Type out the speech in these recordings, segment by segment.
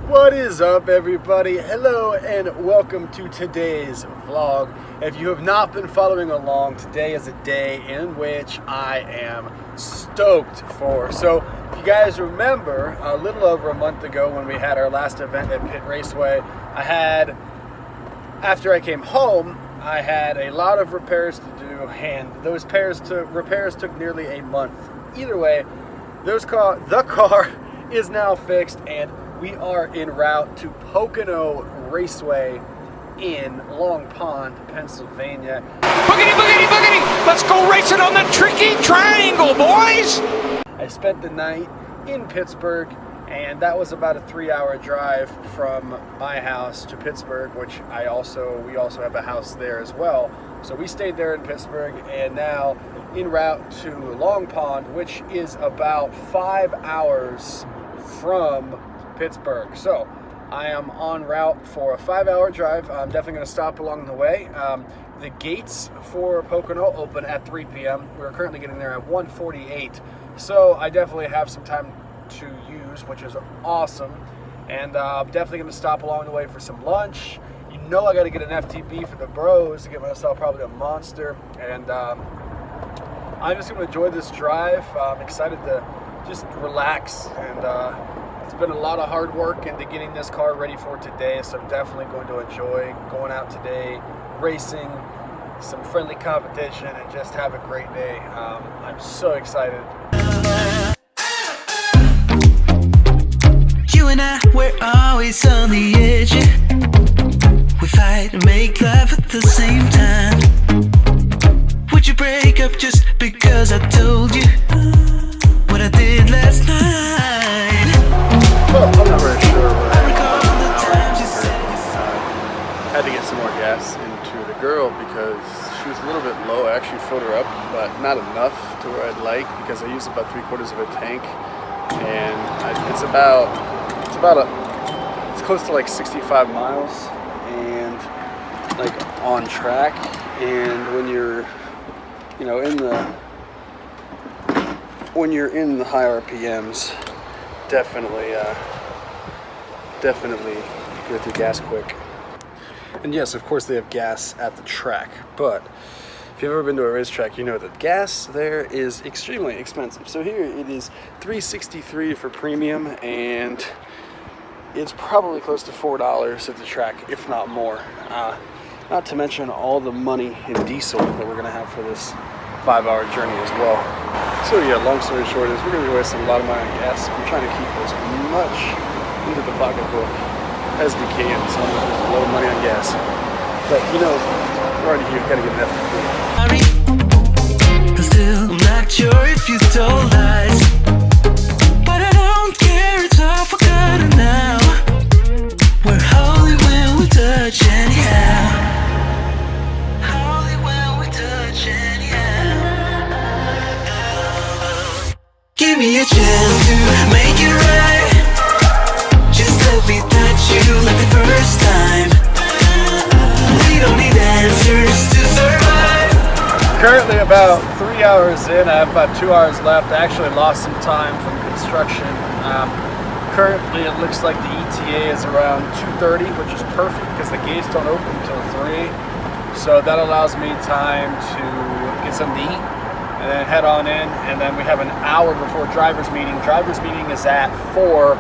What is up, everybody? Hello and welcome to today's vlog. If you have not been following along, today is a day in which I am stoked for. So if you guys remember, a little over a month ago when we had our last event at Pocono Raceway, after I came home, I had a lot of repairs to do, and those repairs took nearly a month. Either way, the car is now fixed, and we are en route to Pocono Raceway in Long Pond, Pennsylvania. Boogity, boogity, boogity! Let's go racing on the tricky triangle, boys! I spent the night in Pittsburgh, and that was about a 3-hour drive from my house to Pittsburgh, which we also have a house there as well. So we stayed there in Pittsburgh, and now en route to Long Pond, which is about 5 hours from Pittsburgh. So I am en route for a 5-hour drive. I'm definitely going to stop along the way. The gates for Pocono open at 3 p.m. We're currently getting there at 1:48, so I definitely have some time to use, which is awesome. And I'm definitely going to stop along the way for some lunch. You know, I got to get an FTB for the bros to get myself probably a monster, and I'm just going to enjoy this drive. I'm excited to just relax, and it's been a lot of hard work into getting this car ready for today, so I'm definitely going to enjoy going out today, racing, some friendly competition, and just have a great day. I'm so excited. You and I, we're always on the edge. We fight and make love at the same time. Would you break up just because I told you what I did last night? Well, I'm not very sure. Had to get some more gas into the girl because she was a little bit low. I actually filled her up, but not enough to where I'd like, because I used about 3/4 of a tank, and it's close to like 65 miles, and like on track. And when you're in the high RPMs, definitely go through gas quick. And yes, of course they have gas at the track, but if you've ever been to a racetrack, you know that gas there is extremely expensive. So here it is $3.63 for premium, and it's probably close to $4 at the track, if not more. Not to mention all the money in diesel that we're going to have for this 5-hour journey as well. So yeah, long story short is we're going to be wasting a lot of money on gas. I'm trying to keep as much into the pocketbook as we can, so I'm going to use a little money on gas. But you know, we're already here, got to get an FTP. Still, I'm not sure if you told lies, but I don't care, it's all forgotten now. We're holy when we touch anyhow. Holy when we touch anyhow. Give me a chance to make it right. Just let me touch you like the first time. We don't need answers to survive. Currently about 3 hours in. I have about 2 hours left. I actually lost some time from construction. Currently it looks like the ETA is around 2:30, which is perfect because the gates don't open until 3. So that allows me time to get something to eat and then head on in. And then we have an hour before driver's meeting. Driver's meeting is at 4.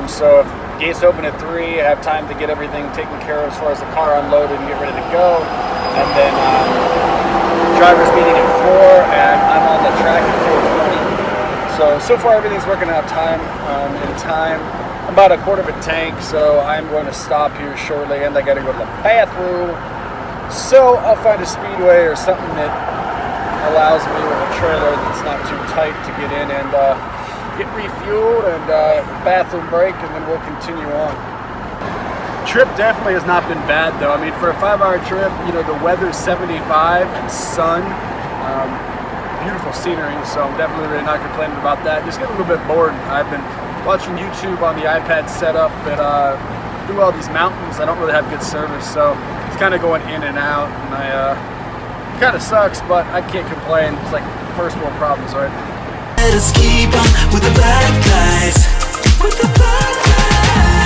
So if gates open at 3, I have time to get everything taken care of as far as the car unloaded and get ready to go. And then driver's meeting at 4, and I'm on the track at 4:20. So far everything's working out in time. I'm about a quarter of a tank, so I'm going to stop here shortly, and I got to go to the bathroom. So I'll find a speedway or something that allows me with a trailer that's not too tight to get in and get refueled and bathroom break, and then we'll continue on. Trip definitely has not been bad though. I mean, for a 5-hour trip, you know, the weather's 75 and sun, beautiful scenery, so I'm definitely really not complaining about that. Just getting a little bit bored. I've been watching YouTube on the iPad setup, and through all these mountains, I don't really have good service, so it's kind of going in and out, and it kind of sucks, but I can't complain. It's like first world problems, right? Let us keep on with the black guys. With the black guys.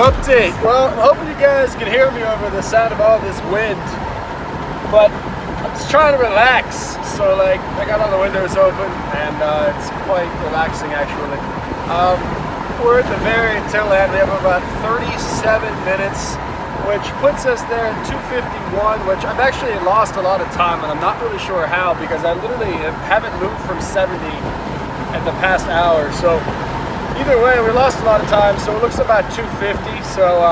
update. Well, I'm hoping you guys can hear me over the sound of all this wind, but I'm just trying to relax. So like, I got all the windows open, and it's quite relaxing actually. We're at the very tail end. We have about 37 minutes, which puts us there at 2:51, which I've actually lost a lot of time, and I'm not really sure how, because I literally haven't moved from 70 in the past hour. So either way, we lost a lot of time, so it looks about 2:50. So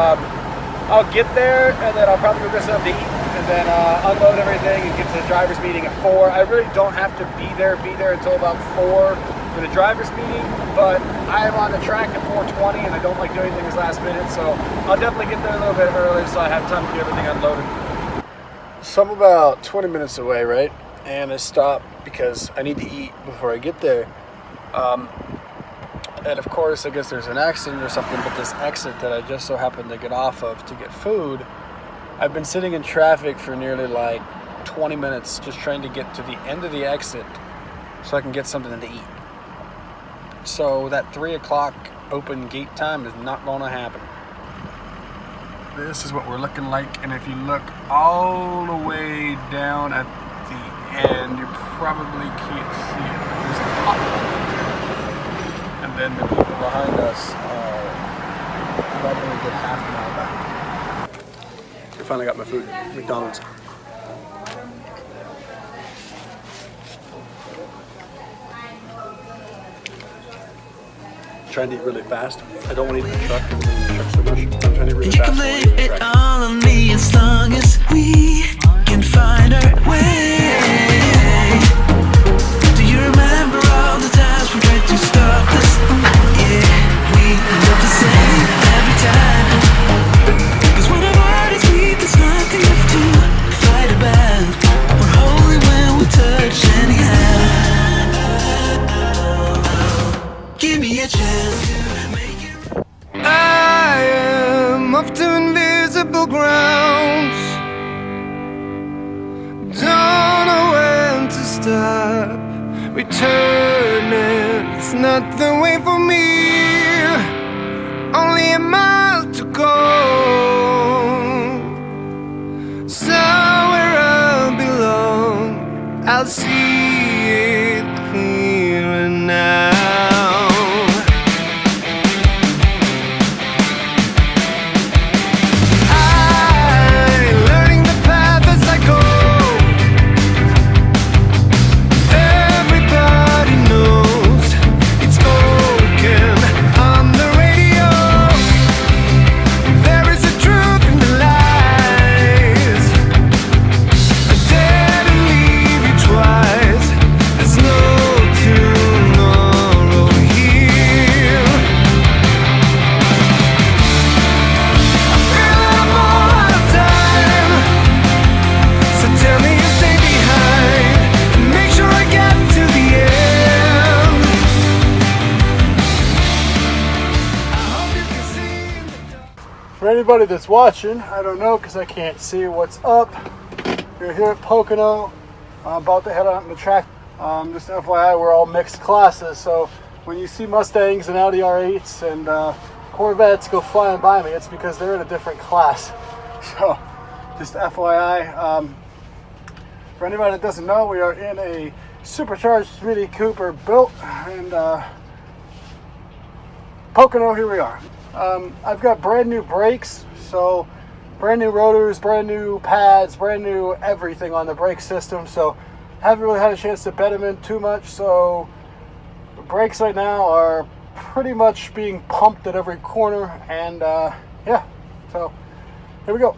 I'll get there, and then I'll probably go get something to eat, and then unload everything and get to the driver's meeting at 4. I really don't have to be there until about 4 for the driver's meeting, but I am on the track at 4:20, and I don't like doing things last minute, so I'll definitely get there a little bit early so I have time to get everything unloaded. So I'm about 20 minutes away, right? And I stopped because I need to eat before I get there. And of course, I guess there's an accident or something, but this exit that I just so happened to get off of to get food, I've been sitting in traffic for nearly like 20 minutes just trying to get to the end of the exit so I can get something to eat. So that 3 o'clock open gate time is not going to happen. This is what we're looking like, and if you look all the way down at the end, you probably can't see it. There's a pothole. And then the people behind us are probably a good half a mile back. I finally got my food, McDonald's. Trying to eat really fast. I don't want to eat in the truck because I'm in the truck so much. I'm trying to eat really You fast. can blame it all on me as long as we can find our way. Do you remember all the times we tried to stop us? Yeah, we look the same every time. Cause when our heart is weak, there's nothing left to fight about. We're holy when we touch anyhow. Give me a chance to make it. I am off to invisible grounds. Don't know when to stop. Returning, it's not the way for me. Only a mile to go. Somewhere I belong. I'll see it clearer now. For anybody that's watching, I don't know because I can't see what's up. We're here at Pocono. I'm about to head out on the track. Just FYI, we're all mixed classes, so when you see Mustangs and Audi R8s and Corvettes go flying by me, it's because they're in a different class. So, just FYI. For anybody that doesn't know, we are in a supercharged Mini Cooper built and Pocono, here we are. I've got brand new brakes, so brand new rotors, brand new pads, brand new everything on the brake system, so haven't really had a chance to bed them in too much, so the brakes right now are pretty much being pumped at every corner, and yeah, so here we go.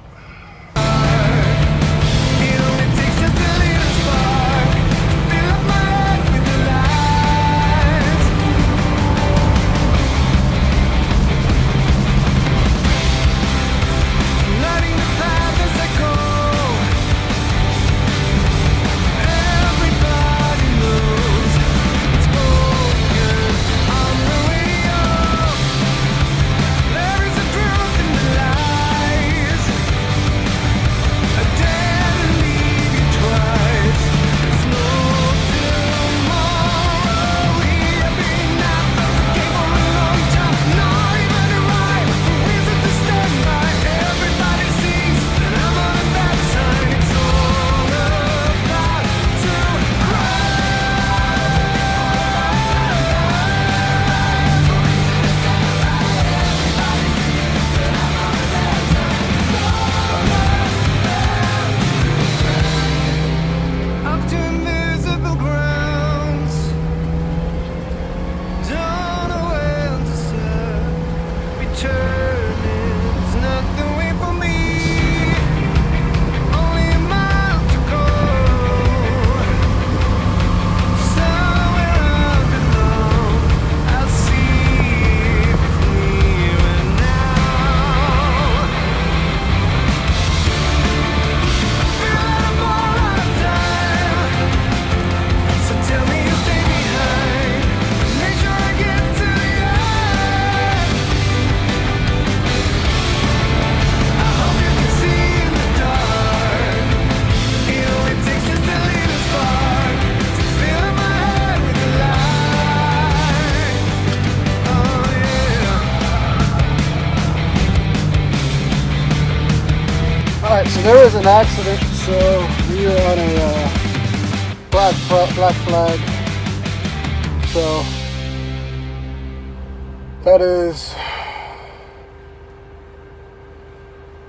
There was an accident, so we were on a black flag. So that is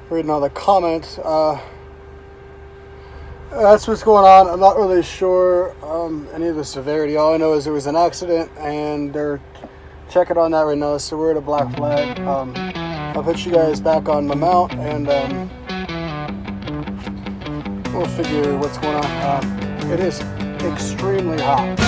reading all the comments. That's what's going on. I'm not really sure any of the severity. All I know is there was an accident and they're checking on that right now. So we're at a black flag. I'll put you guys back on my mount and we'll figure what's going on. It is extremely hot.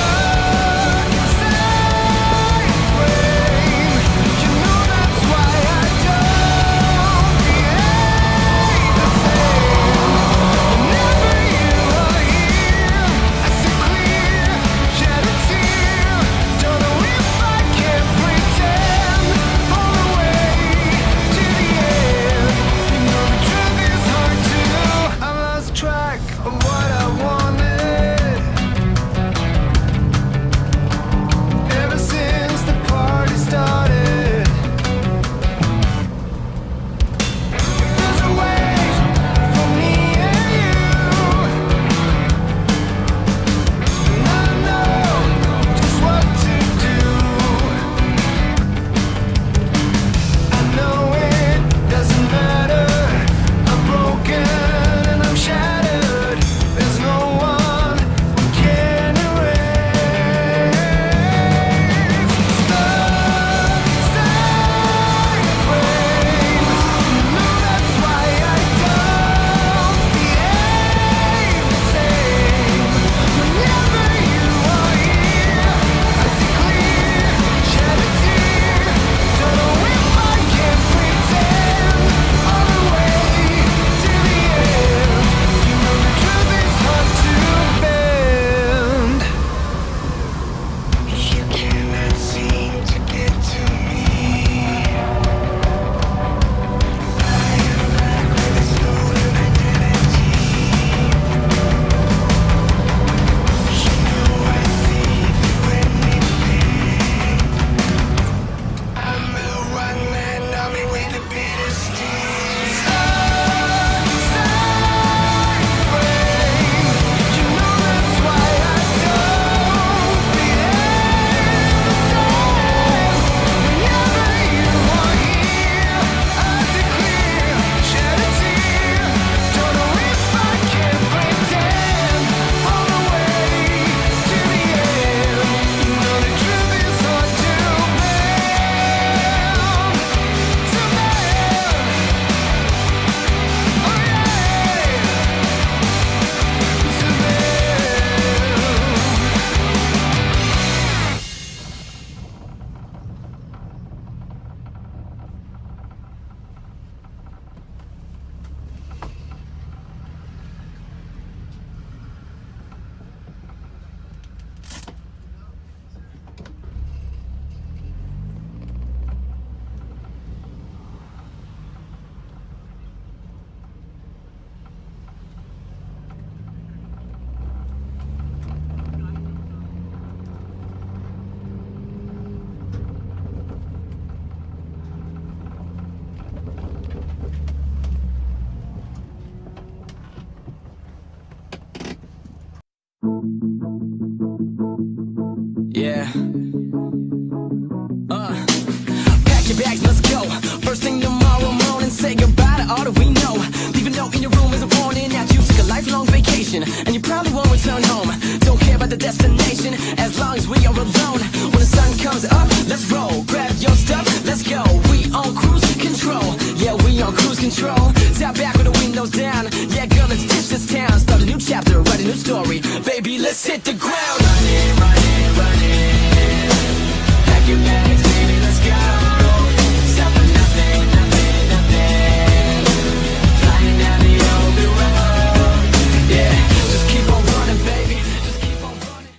Yeah. Pack your bags, let's go. First thing tomorrow morning, say goodbye to all that we know. Leave a note in your room as a warning that you took a lifelong vacation and you probably won't return home. Don't care about the destination as long as we are alone. When the sun comes up, let's roll. Grab your stuff, let's go. We on cruise control. Yeah, we on cruise control. Top back with the windows down. Yeah, girl, let's ditch this town. Start a new chapter, write a new story. Baby, let's hit the ground.